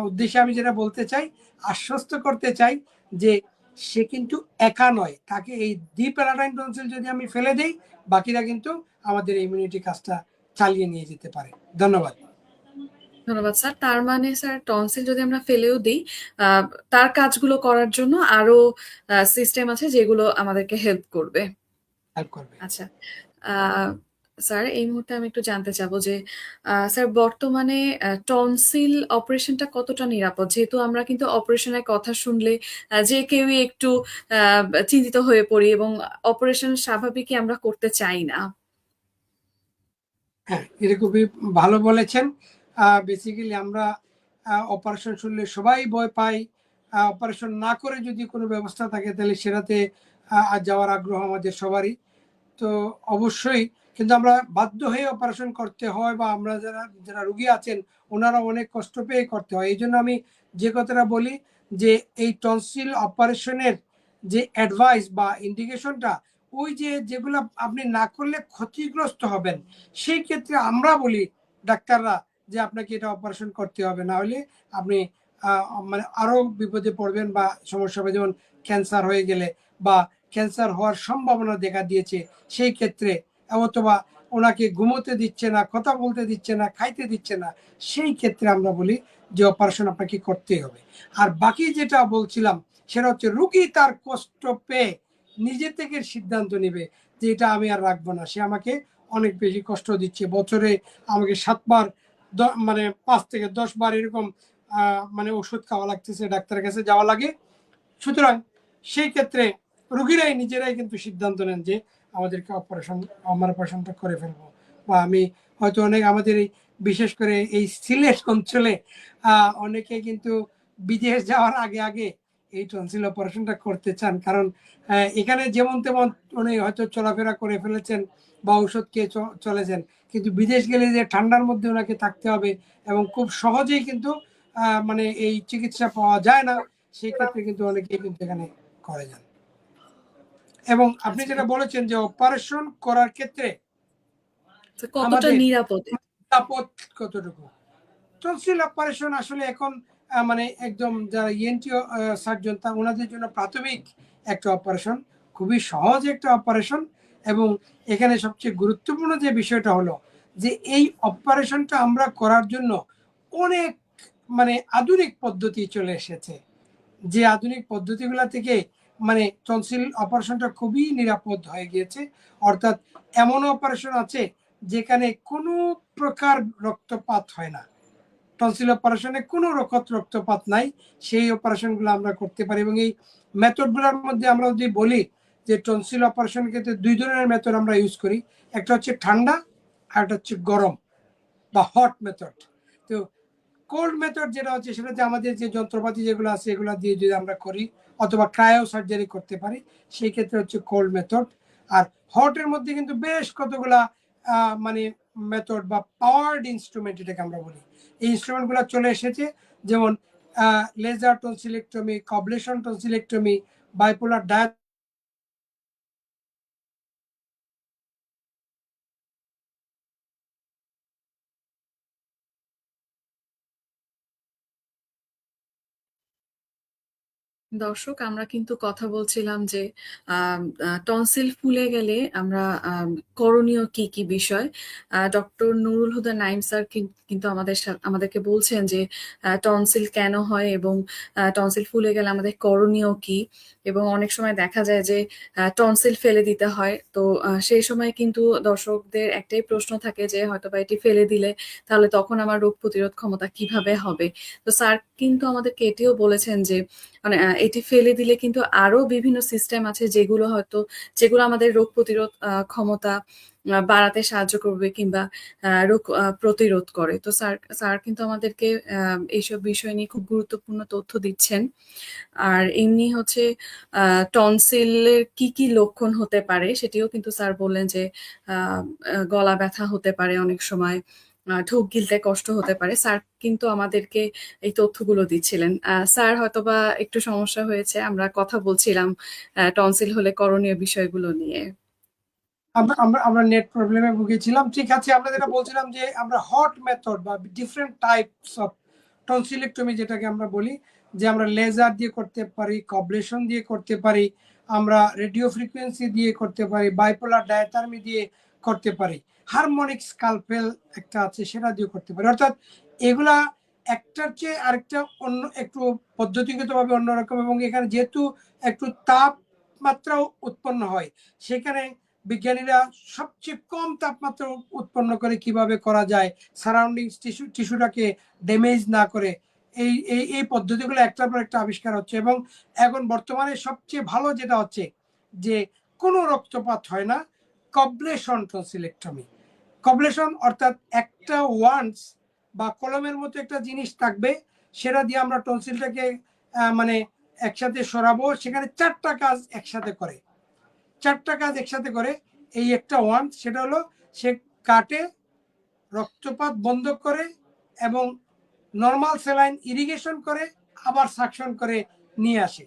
উদ্দেশ্যে আমি যেটা বলতে চাই, আশ্বস্ত করতে চাই যে সে কিন্তু একা নয়, তাকে এই ডিপ্যারাডাইন টনসিল যদি আমি ফেলে দেই, বাকিরা কিন্তু আমাদের ইমিউনিটি কাজটা চালিয়ে নিয়ে যেতে পারে। ধন্যবাদ। ধন্যবাদ স্যার। তার মানে স্যার টনসিল যদি আমরা ফেলেও দিই, তার কাজগুলো করার জন্য আরো সিস্টেম আছে যেগুলো আমাদেরকে হেল্প করবে। হেল্প করবে। আচ্ছা, আহ, স্যার এই মুহূর্তে আমি একটু জানতে চাবো যে স্যার বর্তমানে টনসিল অপারেশনটা কতটা নিরাপদ, যেহেতু আমরা কিন্তু অপারেশনের কথা শুনলে যে কেউই একটু চিন্তিত হয়ে পড়ি এবং অপারেশন স্বাভাবিকই আমরা করতে চাই না। হ্যাঁ, এটা খুবই ভালো বলেছেন। বেসিক্যালি আমরা অপারেশন শুনলে সবাই ভয় পাই। অপারেশন না করে যদি কোনো ব্যবস্থা থাকে তাহলে সেটাতে যাওয়ার আগ্রহ আমাদের সবারই। তো অবশ্যই কিন্তু আমরা বাধ্য হয়ে অপারেশন করতে হয়, বা আমরা যারা যারা রুগী আছেন ওনারা অনেক কষ্ট পেয়ে করতে হয়। এই জন্য আমি যে কথাটা বলি যে এই টনসিল অপারেশনের যে অ্যাডভাইস বা ইন্ডিকেশনটা, ওই যে যেগুলো আপনি না করলে ক্ষতিগ্রস্ত হবেন, সেই ক্ষেত্রে আমরা বলি ডাক্তাররা যে আপনাকে এটা অপারেশন করতে হবে, না হলে আপনি মানে আরো বিপদে পড়বেন বা সমস্যা হবে। যেমন ক্যান্সার হয়ে গেলে বা ক্যান্সার হওয়ার সম্ভাবনা দেখা দিয়েছে, সেই ক্ষেত্রে, অথবা ওনাকে ঘুমোতে দিচ্ছে না, কথা বলতে দিচ্ছে না, খাইতে দিচ্ছে না, সেই ক্ষেত্রে আমরা বলি যে অপারেশন আপনাকে করতেই হবে। আর বাকি যেটা বলছিলাম সেটা হচ্ছে রুগী তার কষ্ট পেয়ে নিজে থেকে সিদ্ধান্ত নেবে যে এটা আমি আর রাখবো না, সে আমাকে অনেক বেশি কষ্ট দিচ্ছে, বছরে আমাকে 7 বার মানে 5 থেকে 10 বার এরকম মানে ওষুধ খাওয়া লাগতেছে, ডাক্তারের কাছে যাওয়া লাগে। সুতরাং সেই ক্ষেত্রে রুগীরাই নিজেরাই কিন্তু সিদ্ধান্ত নেন যে আমাদেরকে আমার অপারেশনটা করে ফেলবো। বা আমি হয়তো অনেক আমাদের এই বিশেষ করে এই সিলেট অঞ্চলে অনেকে কিন্তু বিদেশ যাওয়ার আগে আগে এই টনসিল অপারেশনটা করতে চান, কারণ এখানে যেমন তেমন উনি হয়তো চলাফেরা করে ফেলেছেন বা ঔষধ খেয়ে চলেছেন, কিন্তু বিদেশ গেলে যে ঠান্ডার মধ্যে ওনাকে থাকতে হবে এবং খুব সহজেই কিন্তু মানে এই চিকিৎসা পাওয়া যায় না, সেই ক্ষেত্রে কিন্তু অনেকেই কিন্তু এখানে করে যান। এবং আপনি আচ্ছা, যেটা বলেছেন যে অপারেশন করার ক্ষেত্রে তো কতটা আমাদের নিরাপদ? নিরাপদ কতটুকু, টনসিল অপারেশন আসলে এখন মানে একদম যারা ইএনটি সার্জন তা ওনাদের জন্য প্রাথমিক একটা অপারেশন, খুবই সহজ একটা অপারেশন। এবং এখানে সবচেয়ে গুরুত্বপূর্ণ যে বিষয়টা হলো যে এই অপারেশনটা আমরা করার জন্য অনেক মানে আধুনিক পদ্ধতি চলে এসেছে, যে আধুনিক পদ্ধতিগুলো থেকে মানে টনসিল অপারেশনটা খুবই নিরাপদ হয়ে গিয়েছে। অর্থাৎ এমন অপারেশন আছে যেখানে কোনো প্রকার রক্তপাত হয় না, টনসিল অপারেশনে কোনো রক্তপাত নাই, সেই অপারেশনগুলো আমরা করতে পারি। এবং এই মেথডগুলোর মধ্যে আমরা যদি বলি যে টনসিল অপারেশন ক্ষেত্রে 2 ধরনের মেথড আমরা ইউজ করি, একটা হচ্ছে ঠান্ডা আর একটা হচ্ছে গরম বা হট মেথড। তো কোল্ড মেথড যেটা হচ্ছে সেটাতে আমাদের যে যন্ত্রপাতি যেগুলো আছে এগুলো দিয়ে যদি আমরা করি, অথবা ক্রায়ো সার্জারি করতে পারি, সেই ক্ষেত্রে হচ্ছে কোল্ড মেথড। আর হটের মধ্যে কিন্তু বেশ কতগুলা মানে মেথড বা পাওয়ার্ড ইনস্ট্রুমেন্ট এটাকে আমরা বলি, এই ইনস্ট্রুমেন্টগুলো চলে এসেছে। যেমন laser tonsillectomy, coblation tonsillectomy, bipolar dial. দর্শক, আমরা কিন্তু কথা বলছিলাম যে টনসিল ফুলে গেলে আমরা করণীয় কি কি বিষয়। ডক্টর নুরুল হুদা নাইম স্যার কিন্তু আমাদেরকে বলছেন যে টনসিল কেন হয় এবং টনসিল ফুলে গেলে আমাদের করণীয় কি। এবং অনেক সময় দেখা যায় যে টনসিল ফেলে দিতে হয়, তো সেই সময় কিন্তু দর্শকদের একটাই প্রশ্ন থাকে যে হয়তোবা এটি ফেলে দিলে তাহলে তখন আমার রোগ প্রতিরোধ ক্ষমতা কিভাবে হবে। তো স্যার কিন্তু আমাদেরকে এটিও বলেছেন যে মানে এটি ফেলে দিলে কিন্তু আরো বিভিন্ন সিস্টেম আছে যেগুলো আমাদের রোগ প্রতিরোধ ক্ষমতা বাড়াতে সাহায্য করবে কিংবা রোগ প্রতিরোধ করে। তো স্যার স্যার কিন্তু আমাদেরকে এইসব বিষয় নিয়ে খুব গুরুত্বপূর্ণ তথ্য দিচ্ছেন। আর এমনি হচ্ছে টনসিলের কি কি লক্ষণ হতে পারে সেটিও কিন্তু স্যার বললেন যে আহ, গলা ব্যথা হতে পারে অনেক সময়, ঢোক গিলতে কষ্ট হতে পারে। স্যার কিন্তু আমাদেরকে এই তথ্যগুলো দিচ্ছিলেন। স্যার হয়তোবা একটু সমস্যা হয়েছে, আমরা কথা বলছিলাম টনসিল হলে করণীয় বিষয়গুলো নিয়ে। আমরা আমরা আমরা নেট প্রবলেমে ভুগেছিলাম। ঠিক আছে, আমরা যেটা বলছিলাম যে আমরা হট মেথড বা ডিফারেন্ট টাইপস অফ টনসিলেক্টমি যেটাকে আমরা বলি, যে আমরা লেজার দিয়ে করতে পারি, কবলেশন দিয়ে করতে পারি, আমরা রেডিও ফ্রিকোয়েন্সি দিয়ে করতে পারি, বাইপোলার ডায়াথার্মি দিয়ে করতে পারি, হারমোনিক স্কালপেল একটা আছে সেটা দিয়ে করতে পারি। অর্থাৎ এগুলা একটার চেয়ে আরেকটা অন্য একটু পদ্ধতিগতভাবে অন্যরকম, এবং এখানে যেহেতু একটু তাপমাত্রাও উৎপন্ন হয়, সেখানে বিজ্ঞানীরা সবচেয়ে কম তাপমাত্রা উৎপন্ন করে কিভাবে করা যায়, সারাউন্ডিং টিস্যুটাকে ড্যামেজ না করে, এই এই এই পদ্ধতিগুলো একটার পর একটা আবিষ্কার হচ্ছে। এবং এখন বর্তমানে সবচেয়ে ভালো যেটা হচ্ছে যে কোনো রক্তপাত হয় না, কবলেশন টনসিলেক্টমি। কবলেশন অর্থাৎ একটা ওয়ান্স বা কলমের মতো একটা জিনিস থাকবে, সেটা দিয়ে আমরা টনসিলটাকে মানে একসাথে সরাবো। সেখানে চারটা কাজ একসাথে করে, এই একটা ওয়ান, সেটা হলো সে কাটে, রক্তপাত বন্ধ করে এবং নর্মাল স্যালাইন ইরিগেশন করে আবার সাকশন করে নিয়ে আসে।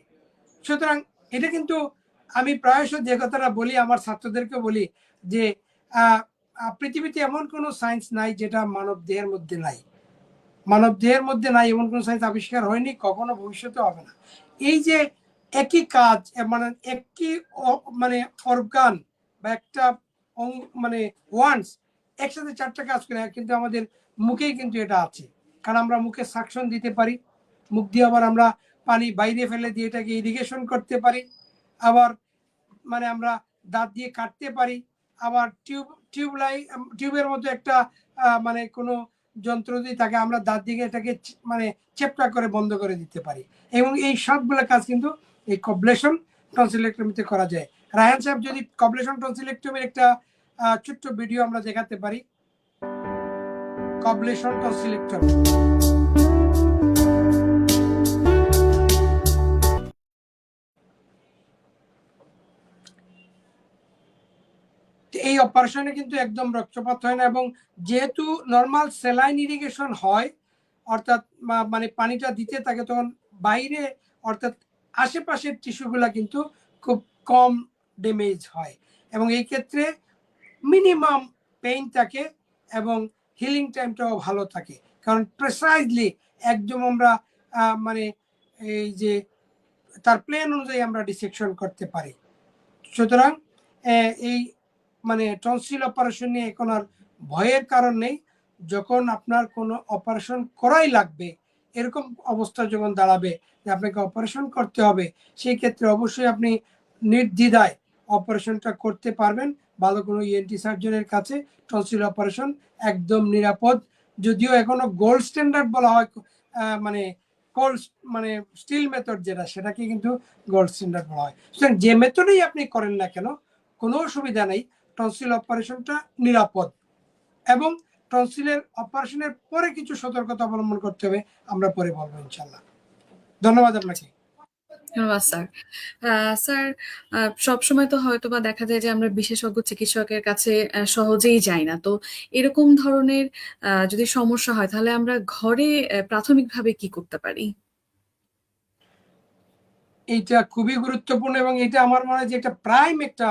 সুতরাং এটা কিন্তু আমি প্রায়শ যে কথাটা বলি আমার ছাত্রদেরকে বলি যে পৃথিবীতে এমন কোনো সায়েন্স নাই যেটা মানব দেহের মধ্যে নাই। এমন কোনো সায়েন্স আবিষ্কার হয়নি, কখনো ভবিষ্যতে হবে না। এই যে একই কাজ, মানে একই মানে অর্গান বা একটা মানে ওয়ান্স একসাথে চারটা কাজ করে, কিন্তু আমাদের মুখেই কিন্তু এটা আছে। কারণ আমরা মুখে সাকশন দিতে পারি, মুখ দিয়ে আবার আমরা পানি বাইরে ফেলে দিয়ে এটাকে ইরিগেশন করতে পারি, আবার মানে আমরা দাঁত দিয়ে কাটতে পারি, আবার টিউবের মতো একটা মানে কোনো যন্ত্র দিয়ে তাকে আমরা দাঁত দিয়ে এটাকে মানে চেপটা করে বন্ধ করে দিতে পারি। এবং এই সবগুলো কাজ কিন্তু এই কবলেশন টনসিলেক্টমিতে করা যায়। রায়হান সাহেব, যদি কবলেশন টনসিলেক্টমির একটা ছোট্ট ভিডিও আমরা দেখাতে পারি। কবলেশন টনসিলেক্টমি। এই অপারেশনে কিন্তু একদম রক্তপাত হয় না, এবং যেহেতু নর্মাল স্যালাইন ইরিগেশন হয়, অর্থাৎ মানে পানিটা দিতে থাকে, তখন বাইরে অর্থাৎ আশেপাশের টিস্যুগুলা কিন্তু খুব কম ড্যামেজ হয়, এবং এই ক্ষেত্রে মিনিমাম পেইন থাকে এবং হিলিং টাইমটাও ভালো থাকে। কারণ প্রেসাইজলি একদম আমরা মানে এই যে তার প্ল্যান অনুযায়ী আমরা ডিসেকশন করতে পারি। সুতরাং এই মানে টনসিল অপারেশন নিয়ে এখন আর ভয়ের কারণ নেই। যখন আপনার কোনো অপারেশন করাই লাগবে, এরকম অবস্থা যখন দাঁড়াবে যে আপনাকে অপারেশন করতে হবে, সেই ক্ষেত্রে অবশ্যই আপনি নির্দ্বিধায় অপারেশনটা করতে পারবেন ভালো কোনো ইএনটি সার্জনের কাছে। টনসিল অপারেশন একদম নিরাপদ, যদিও এখনো গোল্ড স্ট্যান্ডার্ড বলা হয়, মানে কোল্ড মানে স্টিল মেথড যেটা, সেটাকে কিন্তু গোল্ড স্ট্যান্ডার্ড বলা হয়। সুতরাং যে মেথডেই আপনি করেন না কেন কোনো অসুবিধা নেই, টনসিল অপারেশনটা নিরাপদ। এবং টনসিলের অপারেশনের পরে কিছু সতর্কতা অবলম্বন করতে হবে, আমরা পরে বলবো ইনশাল্লাহ। ধন্যবাদ আপনাকে। ধন্যবাদ স্যার। স্যার, সবসময় তো হয়তো বা দেখা যায় যে আমরা বিশেষজ্ঞ চিকিৎসকের কাছে সহজেই যাই না, তো এরকম ধরনের যদি সমস্যা হয় তাহলে আমরা ঘরে প্রাথমিকভাবে কি করতে পারি? এইটা খুবই গুরুত্বপূর্ণ, এবং এটা আমার মনে হয় যে একটা প্রাইম একটা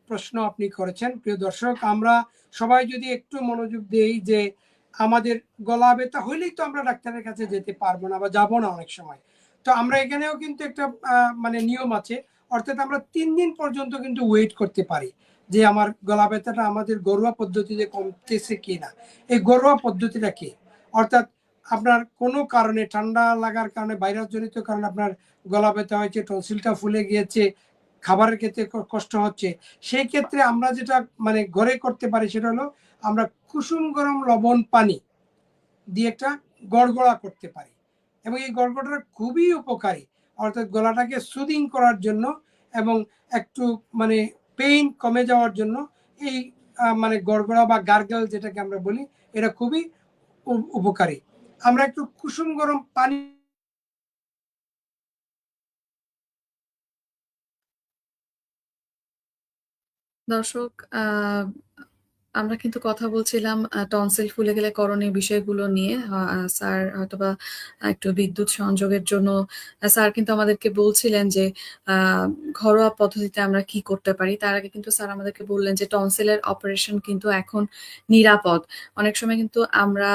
প্রশ্ন আপনি করেছেন প্রিয় দর্শক। আমরা সবাই যদি একটু মনোযোগ দেই যে আমাদের গলা ব্যথা হইলেই তো আমরা ডাক্তারের কাছে যেতে পারবো না বা যাবো না অনেক সময়। তো আমরা এখানেও কিন্তু একটা মানে নিয়ম আছে, অর্থাৎ আমরা 3 দিন পর্যন্ত কিন্তু ওয়েট করতে পারি যে আমার গলা ব্যথাটা আমাদের ঘরোয়া পদ্ধতিতে কমতেছে কিনা। এই ঘরোয়া পদ্ধতিটা কি, অর্থাৎ আপনার কোনো কারণে ঠান্ডা লাগার কারণে, ভাইরাস জনিত কারণে আপনার গলা ব্যথা হয়েছে, টনসিলটা ফুলে গিয়েছে, খাবারের ক্ষেত্রে কষ্ট হচ্ছে, সেই ক্ষেত্রে আমরা যেটা মানে ঘরে করতে পারি সেটা হলো আমরা কুসুম গরম লবণ পানি দিয়ে একটা গড়গড়া করতে পারি, এবং এই গড়গড়াটা খুবই উপকারী, অর্থাৎ গলাটাকে সুদিং করার জন্য এবং একটু মানে পেইন কমে যাওয়ার জন্য এই মানে গড়গড়া বা গার্গেল যেটাকে আমরা বলি, এটা খুবই উপকারী। আমরা একটু কুসুম গরম পানি দর্শক, আমরা কিন্তু কথা বলছিলাম টনসিল ফুলে গেলে করণীয় বিষয়গুলো নিয়ে। স্যার হয়তোবা একটু বিদ্যুৎ সংযোগের জন্য স্যার কিন্তু আমাদেরকে বলছিলেন যে ঘরোয়া পদ্ধতিতে আমরা কি করতে পারি। তার আগে কিন্তু স্যার আমাদেরকে বললেন যে টনসিলের অপারেশন কিন্তু এখন নিরাপদ। অনেক সময় কিন্তু আমরা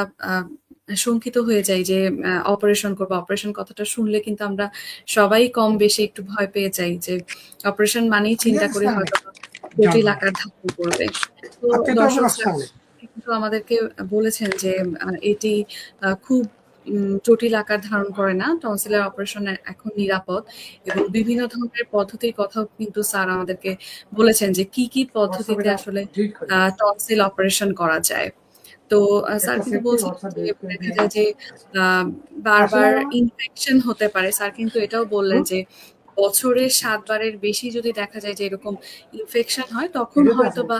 শঙ্কিত হয়ে যাই যে অপারেশন করবো, অপারেশন কথাটা শুনলে কিন্তু আমরা সবাই কম বেশি একটু ভয় পেয়ে যাই যে অপারেশন মানেই চিন্তা করি হয়তো জটিল আকার ধারণ করবে। তো দর্শক কিন্তু আমাদেরকে বলেছেন যে এটি খুব জটিল আকার ধারণ করে না, টনসিলের অপারেশন এখন নিরাপদ, এবং বিভিন্ন ধরনের পদ্ধতির কথাও কিন্তু স্যার আমাদেরকে বলেছেন যে কি কি পদ্ধতিতে আসলে টনসিল অপারেশন করা যায়। তো স্যার কিন্তু বলছেন যে দেখা যায় যে বারবার ইনফেকশন হতে পারে। স্যার কিন্তু এটাও বললেন যে বছরে 7 বারের বেশি যদি দেখা যায় যে এরকম ইনফেকশন হয়, তখন হয়তোবা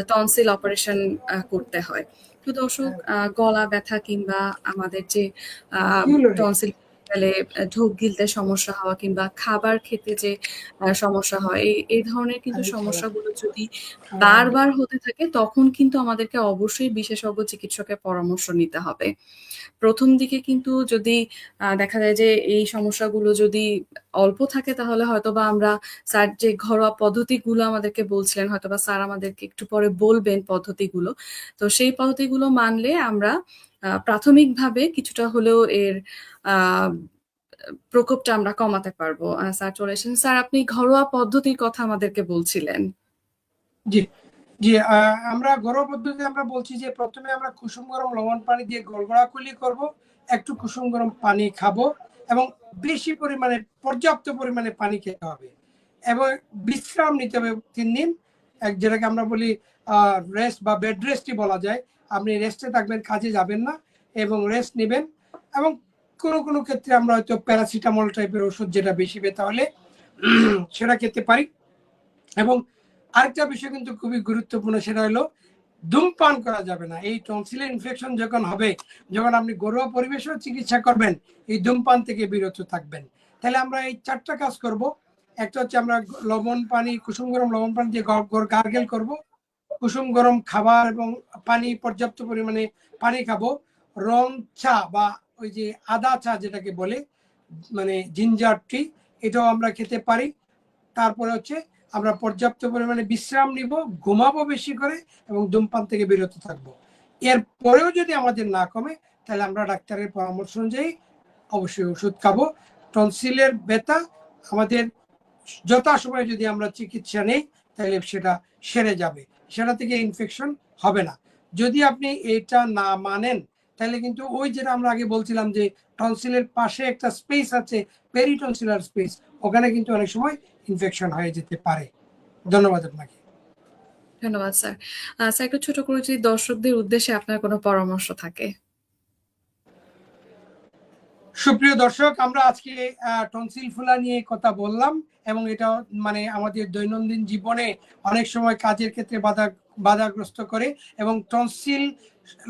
টনসিল অপারেশন করতে হয়। তো দর্শক, গলা ব্যথা কিংবা আমাদের যে টনসিল গেলে ঢোক গিলতে সমস্যা হওয়া কিংবা খাবার খেতে যে সমস্যা হয়, এই ধরনের কিন্তু সমস্যাগুলো যদি বারবার হতে থাকে, তখন কিন্তু আমাদেরকে অবশ্যই বিশেষজ্ঞ চিকিৎসকের পরামর্শ নিতে হবে। প্রথম দিকে কিন্তু যদি দেখা যায় যে এই সমস্যাগুলো যদি অল্প থাকে, তাহলে হয়তোবা আমরা স্যার যে ঘরোয়া পদ্ধতিগুলো আমাদেরকে বলছিলেন, হয়তোবা স্যার আমাদেরকে একটু পরে বলবেন পদ্ধতিগুলো। তো সেই পদ্ধতিগুলো মানলে আমরা প্রাথমিকভাবে কিছুটা হলেও এর প্রকোপটা আমরা কমাতে পারবো। স্যার চলে এসেছেন। স্যার, আপনি ঘরোয়া পদ্ধতির কথা আমাদেরকে বলছিলেন। জি জি, আমরা ঘরোয়া পদ্ধতিতে আমরা বলছি যে প্রথমে আমরা কুসুম গরম লবণ পানি দিয়ে গড়গড়া কুলি করব, একটু কুসুম গরম পানি খাবো, এবং বেশি পরিমাণে পর্যাপ্ত পরিমাণে পানি খেতে হবে, এবং বিশ্রাম নিতে হবে 3 দিন, যেটাকে আমরা বলি রেস্ট বা বেড রেস্টই বলা যায়। আপনি রেস্টে থাকবেন, কাজে যাবেন না, এবং রেস্ট নেবেন, এবং কোনো কোনো ক্ষেত্রে আমরা হয়তো প্যারাসিটামল টাইপের ওষুধ, যেটা বেশি ব্যথা হলে সেটা খেতে পারি। এবং আরেকটা বিষয় কিন্তু খুবই গুরুত্বপূর্ণ, সেটা হলো ধূমপান করা যাবে না। এই টনসিলের ইনফেকশন যখন হবে, যখন আপনি ঘরোয়া পরিবেশেও চিকিৎসা করবেন, এই ধূমপান থেকে বিরত থাকবেন। তাহলে আমরা এই 4টা কাজ করব। একটা হচ্ছে আমরা লবণ পানি, কুসুম গরম লবণ পানি দিয়ে গার্গেল করব, কুসুম গরম খাবার এবং পানি, পর্যাপ্ত পরিমাণে পানি খাবো, রং চা বা ওই যে আদা চা যেটাকে বলে, মানে জিঞ্জার টি, এটাও আমরা খেতে পারি। তারপরে হচ্ছে আমরা পর্যাপ্ত পরিমাণে বিশ্রাম নিব, ঘুমাবো বেশি করে, এবং ধূমপান থেকে বিরত থাকবো। এরপরেও যদি আমাদের না কমে, তাহলে আমরা ডাক্তারের পরামর্শ অনুযায়ী অবশ্যই ওষুধ খাবো। টনসিলের ব্যথা আমাদের যথাসময়ে যদি আমরা চিকিৎসা নেই, তাহলে সেটা সেরে যাবে, সেটা থেকে ইনফেকশন হবে না। যদি আপনি এটা না মানেন, তাহলে কিন্তু ওই যেটা আমরা আগে বলছিলাম যে টনসিলের পাশে একটা স্পেস আছে, পেরিটনসিলার স্পেস, ওখানে কিন্তু অনেক সময় ইনফেকশন হয়ে যেতে পারে। ধন্যবাদ আপনাকে। ধন্যবাদ স্যার। স্যার, একটু ছোট করে যদি দর্শকদের উদ্দেশ্যে আপনার কোনো পরামর্শ থাকে। সুপ্রিয় দর্শক, আমরা আজকে টনসিল ফুলা নিয়ে কথা বললাম, এবং এটা মানে আমাদের দৈনন্দিন জীবনে অনেক সময় কাজের ক্ষেত্রে বাধাগ্রস্ত করে, এবং টনসিল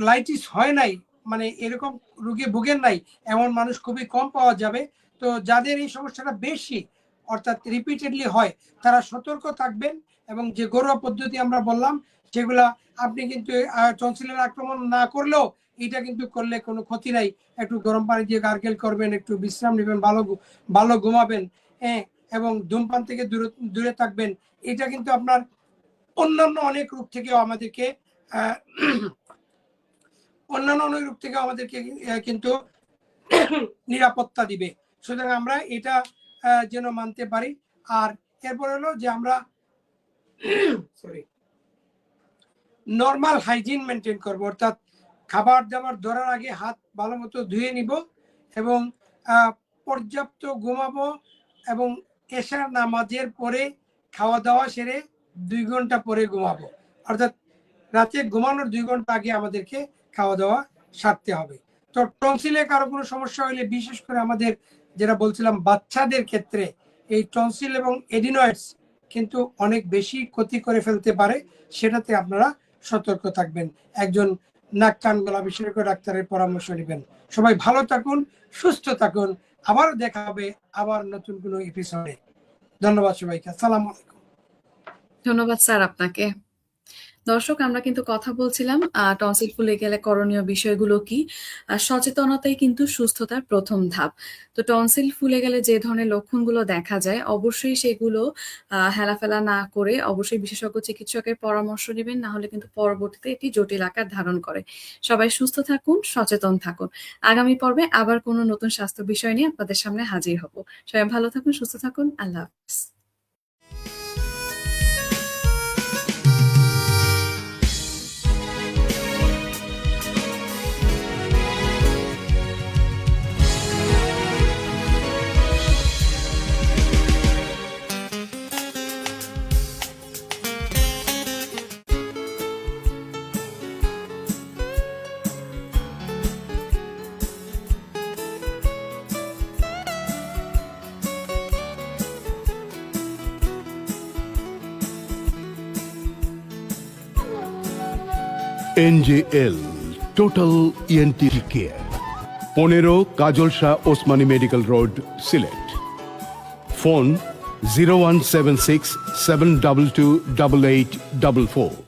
লাইটিস হয় নাই মানে এরকম রোগে ভোগেন নাই এমন মানুষ খুবই কম পাওয়া যাবে। তো যাদের এই সমস্যাটা বেশি, অর্থাৎ রিপিটেডলি হয়, তারা সতর্ক থাকবেন, এবং যে ঘরোয়া পদ্ধতি আমরা বললাম সেগুলা আপনি কিন্তু টনসিলের আক্রমণ না করলেও এটা কিন্তু করলে কোনো ক্ষতি নাই। একটু গরম পানি দিয়ে গার্গেল করবেন, একটু বিশ্রাম নেবেন, ভালো ঘুমাবেন, হ্যাঁ, এবং ধূমপান থেকে দূরে থাকবেন। এটা কিন্তু আপনার অন্যান্য অনেক রোগ থেকেও আমাদেরকে কিন্তু নিরাপত্তা দিবে। সুতরাং আমরা এটা যেন মানতে পারি। আর এরপর হলো যে আমরা সরি নর্মাল হাইজিন মেনটেন করব, অর্থাৎ খাবার দাবার ধরার আগে হাত ভালো মতো ধুয়ে নিব এবং পর্যাপ্ত ঘুমাবো এবং এশার নামাজের পরে খাওয়া দাওয়া সেরে 2 ঘন্টা পরে ঘুমাবো, অর্থাৎ রাতে ঘুমানোর 2 ঘন্টা আগে আমাদেরকে খাওয়া দাওয়া সারতে হবে। তো টনসিলে কারো কোনো সমস্যা হলে, বিশেষ করে আমাদের যেটা বলছিলাম বাচ্চাদের ক্ষেত্রে, এই টনসিল এবং এডিনয়েডস কিন্তু অনেক বেশি ক্ষতি করে ফেলতে পারে, সেটাতে আপনারা সতর্ক থাকবেন। একজন নাক কান গলা বিশেষজ্ঞ ডাক্তারের পরামর্শ নেবেন। সবাই ভালো থাকুন, সুস্থ থাকুন। আবার দেখা হবে আবার নতুন কোনো এপিসোডে। ধন্যবাদ সবাইকে। আসসালামু আলাইকুম। ধন্যবাদ স্যার আপনাকে। দর্শক, আমরা কিন্তু কথা বলছিলাম টনসিল ফুলে গেলে করণীয় বিষয়গুলো কি। সচেতনতাই কিন্তু সুস্থতার প্রথম ধাপ। তো টনসিল ফুলে গেলে যে ধরনের লক্ষণগুলো দেখা যায়, অবশ্যই সেগুলো হেলাফেলা না করে অবশ্যই বিশেষজ্ঞ চিকিৎসকের পরামর্শ নেবেন, না হলে কিন্তু পরবর্তীতে এটি জটিল আকার ধারণ করে। সবাই সুস্থ থাকুন, সচেতন থাকুন। আগামী পর্বে আবার কোনো নতুন স্বাস্থ্য বিষয় নিয়ে আপনাদের সামনে হাজির হব। সবাই ভালো থাকুন, সুস্থ থাকুন। আল্লাহ হাফেজ। NJL total ENT care, 15 Kajal Shah Osmani medical road, Sylhet. Phone 0176 722 8844।